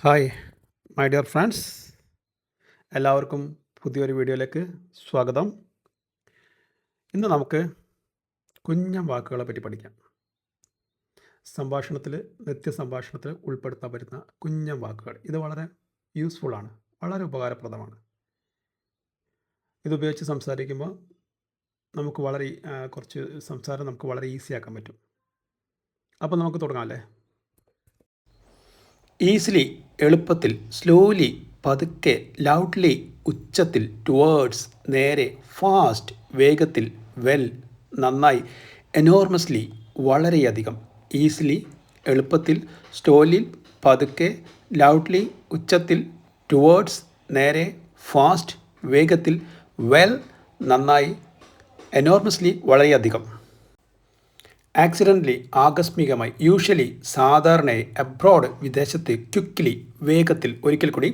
Hi my dear friends, എല്ലാവർക്കും പുതിയൊരു വീഡിയോയിലേക്ക് സ്വാഗതം. ഇന്ന് നമുക്ക് കുഞ്ഞൻ വാക്കുകളെ പറ്റി പഠിക്കാം. നിത്യസംഭാഷണത്തിൽ ഉൾപ്പെടുത്താൻ പറ്റുന്ന കുഞ്ഞൻ വാക്കുകൾ. ഇത് വളരെ യൂസ്ഫുള്ളാണ്, വളരെ ഉപകാരപ്രദമാണ്. ഇതുപയോഗിച്ച് സംസാരിക്കുമ്പോൾ നമുക്ക് കുറച്ച് സംസാരം നമുക്ക് വളരെ ഈസി ആക്കാൻ പറ്റും. അപ്പോൾ നമുക്ക് തുടങ്ങാം അല്ലേ? ഈസിലി എളുപ്പത്തിൽ, സ്ലോലി പതുക്കെ, ലൗഡ്ലി ഉച്ചത്തിൽ, ടുവേർഡ്സ് നേരെ, ഫാസ്റ്റ് വേഗത്തിൽ, വെൽ നന്നായി, എനോർമസ്ലി വളരെയധികം. ഈസിലി എളുപ്പത്തിൽ, സ്ലോലി പതുക്കെ, ലൗഡ്ലി ഉച്ചത്തിൽ, ടുവേർഡ്സ് നേരെ, ഫാസ്റ്റ് വേഗത്തിൽ, വെൽ നന്നായി, എനോർമസ്ലി വളരെയധികം. ആക്സിഡൻ്റലി ആകസ്മികമായി, യൂഷ്വലി സാധാരണയായി, അബ്രോഡ് വിദേശത്ത്, ക്വിക്ക്ലി വേഗത്തിൽ. ഒരിക്കൽ കൂടി,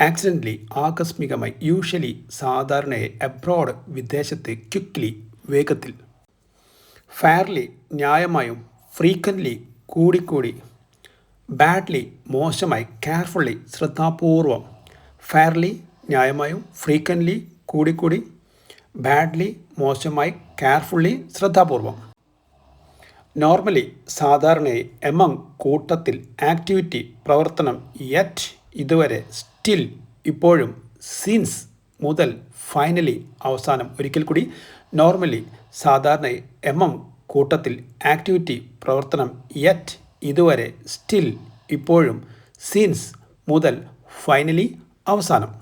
ആക്സിഡൻ്റലി ആകസ്മികമായി, യൂഷ്വലി സാധാരണയായി, അബ്രോഡ് വിദേശത്ത്, ക്വിക്ക്ലി വേഗത്തിൽ. ഫെയർലി ന്യായമായും, ഫ്രീക്വൻ്റ്ലി കൂടിക്കൂടി, ബാഡ്ലി മോശമായി, കെയർഫുള്ളി ശ്രദ്ധാപൂർവം. ഫെയർലി ന്യായമായും, ഫ്രീക്വൻ്റ്ലി കൂടിക്കൂടി, ബാഡ്ലി മോശമായി, കെയർഫുള്ളി ശ്രദ്ധാപൂർവം. നോർമലി സാധാരണയായി, എമംഗ് കൂട്ടത്തിൽ, ആക്ടിവിറ്റി പ്രവർത്തനം, യെറ്റ് ഇതുവരെ, സ്റ്റിൽ ഇപ്പോഴും, സിൻസ് മുതൽ, ഫൈനലി അവസാനം. ഒരിക്കൽ കൂടി, നോർമലി സാധാരണയായി, എമംഗ് കൂട്ടത്തിൽ, ആക്ടിവിറ്റി പ്രവർത്തനം, യെറ്റ് ഇതുവരെ, സ്റ്റിൽ ഇപ്പോഴും, സിൻസ് മുതൽ, ഫൈനലി അവസാനം.